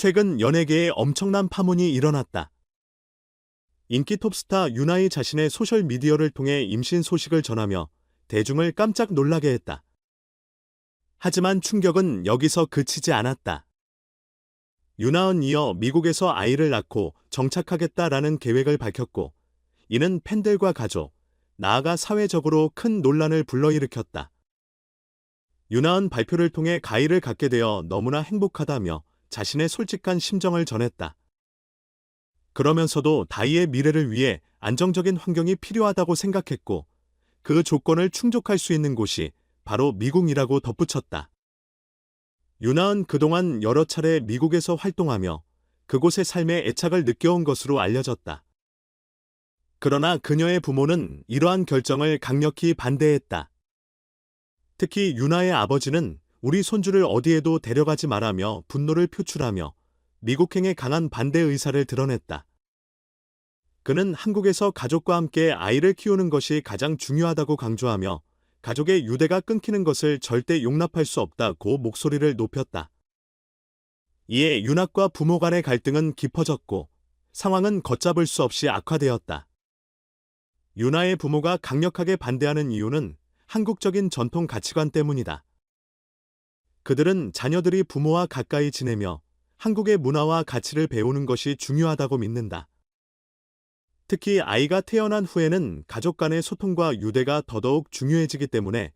최근 연예계에 엄청난 파문이 일어났다. 인기 톱스타 유나이 자신의 소셜미디어를 통해 임신 소식을 전하며 대중을 깜짝 놀라게 했다. 하지만 충격은 여기서 그치지 않았다. 유나은 이어 미국에서 아이를 낳고 정착하겠다라는 계획을 밝혔고, 이는 팬들과 가족, 나아가 사회적으로 큰 논란을 불러일으켰다. 유나은 발표를 통해 가이를 갖게 되어 너무나 행복하다며 자신의 솔직한 심정을 전했다. 그러면서도 다이의 미래를 위해 안정적인 환경이 필요하다고 생각했고, 그 조건을 충족할 수 있는 곳이 바로 미국이라고 덧붙였다. 유나은 그동안 여러 차례 미국에서 활동하며 그곳의 삶에 애착을 느껴온 것으로 알려졌다. 그러나 그녀의 부모는 이러한 결정을 강력히 반대했다. 특히 유나의 아버지는 우리 손주를 어디에도 데려가지 말라며 분노를 표출하며 미국행에 강한 반대 의사를 드러냈다. 그는 한국에서 가족과 함께 아이를 키우는 것이 가장 중요하다고 강조하며 가족의 유대가 끊기는 것을 절대 용납할 수 없다고 목소리를 높였다. 이에 유나과 부모 간의 갈등은 깊어졌고 상황은 걷잡을 수 없이 악화되었다. 유나의 부모가 강력하게 반대하는 이유는 한국적인 전통 가치관 때문이다. 그들은 자녀들이 부모와 가까이 지내며 한국의 문화와 가치를 배우는 것이 중요하다고 믿는다. 특히 아이가 태어난 후에는 가족 간의 소통과 유대가 더더욱 중요해지기 때문에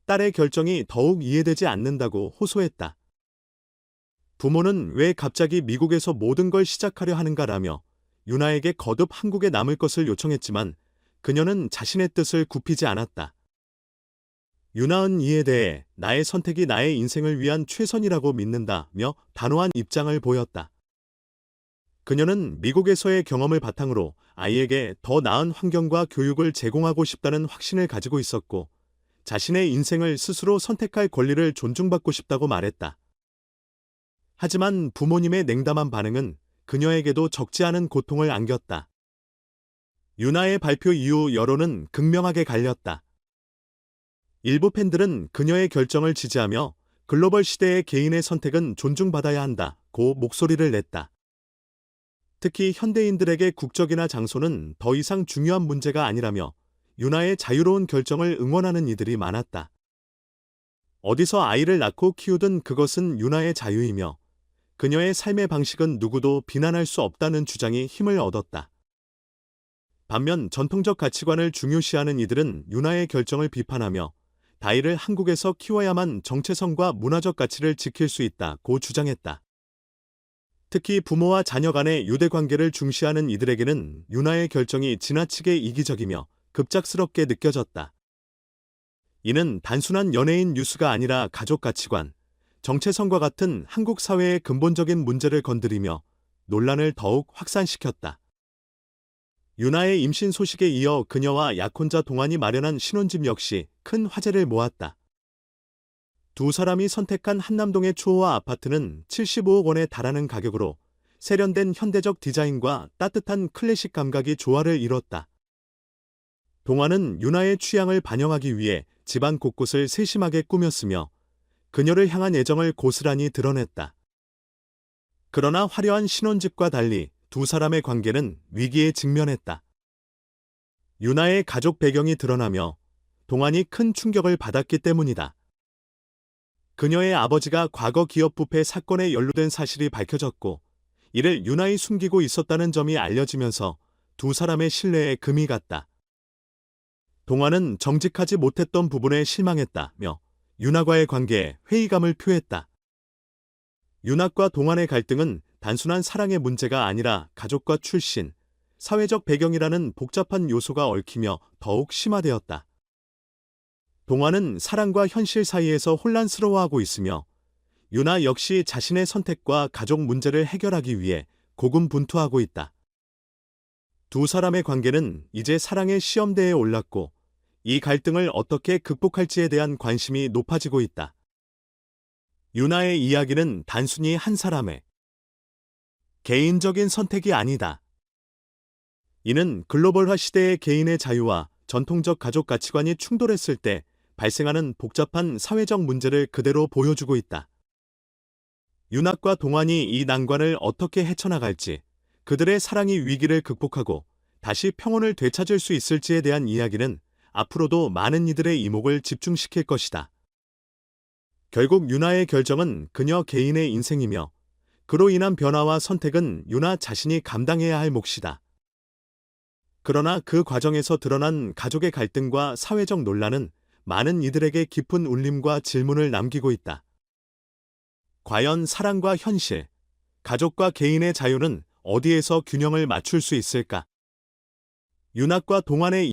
딸의 결정이 더욱 이해되지 않는다고 호소했다. 부모는 왜 갑자기 미국에서 모든 걸 시작하려 하는가라며 유나에게 거듭 한국에 남을 것을 요청했지만 그녀는 자신의 뜻을 굽히지 않았다. 유나은 이에 대해 나의 선택이 나의 인생을 위한 최선이라고 믿는다며 단호한 입장을 보였다. 그녀는 미국에서의 경험을 바탕으로 아이에게 더 나은 환경과 교육을 제공하고 싶다는 확신을 가지고 있었고, 자신의 인생을 스스로 선택할 권리를 존중받고 싶다고 말했다. 하지만 부모님의 냉담한 반응은 그녀에게도 적지 않은 고통을 안겼다. 유나의 발표 이후 여론은 극명하게 갈렸다. 일부 팬들은 그녀의 결정을 지지하며 글로벌 시대의 개인의 선택은 존중받아야 한다고 목소리를 냈다. 특히 현대인들에게 국적이나 장소는 더 이상 중요한 문제가 아니라며 유나의 자유로운 결정을 응원하는 이들이 많았다. 어디서 아이를 낳고 키우든 그것은 유나의 자유이며 그녀의 삶의 방식은 누구도 비난할 수 없다는 주장이 힘을 얻었다. 반면 전통적 가치관을 중요시하는 이들은 유나의 결정을 비판하며 다이를 한국에서 키워야만 정체성과 문화적 가치를 지킬 수 있다고 주장했다. 특히 부모와 자녀 간의 유대 관계를 중시하는 이들에게는 유나의 결정이 지나치게 이기적이며 급작스럽게 느껴졌다. 이는 단순한 연예인 뉴스가 아니라 가족 가치관, 정체성과 같은 한국 사회의 근본적인 문제를 건드리며 논란을 더욱 확산시켰다. 유나의 임신 소식에 이어 그녀와 약혼자 동안이 마련한 신혼집 역시 큰 화제를 모았다. 두 사람이 선택한 한남동의 초호화 아파트는 75억 원에 달하는 가격으로 세련된 현대적 디자인과 따뜻한 클래식 감각이 조화를 이뤘다. 동화는 유나의 취향을 반영하기 위해 집안 곳곳을 세심하게 꾸몄으며 그녀를 향한 애정을 고스란히 드러냈다. 그러나 화려한 신혼집과 달리 두 사람의 관계는 위기에 직면했다. 유나의 가족 배경이 드러나며 동안이 큰 충격을 받았기 때문이다. 그녀의 아버지가 과거 기업 부패 사건에 연루된 사실이 밝혀졌고, 이를 유나이 숨기고 있었다는 점이 알려지면서 두 사람의 신뢰에 금이 갔다. 동화는 정직하지 못했던 부분에 실망했다며 유나과의 관계에 회의감을 표했다. 유나과 동안의 갈등은 단순한 사랑의 문제가 아니라 가족과 출신, 사회적 배경이라는 복잡한 요소가 얽히며 더욱 심화되었다. 동화는 사랑과 현실 사이에서 혼란스러워하고 있으며 유나 역시 자신의 선택과 가족 문제를 해결하기 위해 고군분투하고 있다. 두 사람의 관계는 이제 사랑의 시험대에 올랐고 이 갈등을 어떻게 극복할지에 대한 관심이 높아지고 있다. 유나의 이야기는 단순히 한 사람의 개인적인 선택이 아니다. 이는 글로벌화 시대의 개인의 자유와 전통적 가족 가치관이 충돌했을 때 발생하는 복잡한 사회적 문제를 그대로 보여주고 있다. 윤학과 동환이 이 난관을 어떻게 헤쳐나갈지, 그들의 사랑이 위기를 극복하고 다시 평온을 되찾을 수 있을지에 대한 이야기는 앞으로도 많은 이들의 이목을 집중시킬 것이다. 결국 윤아의 결정은 그녀 개인의 인생이며 그로 인한 변화와 선택은 윤아 자신이 감당해야 할 몫이다. 그러나 그 과정에서 드러난 가족의 갈등과 사회적 논란은 많은 이들에게 깊은 울림과 질문을 남기고 있다. 과연 사랑과 현실, 가족과 개인의 자유는 어디에서 균형을 맞출 수 있을까? 윤학과 동환의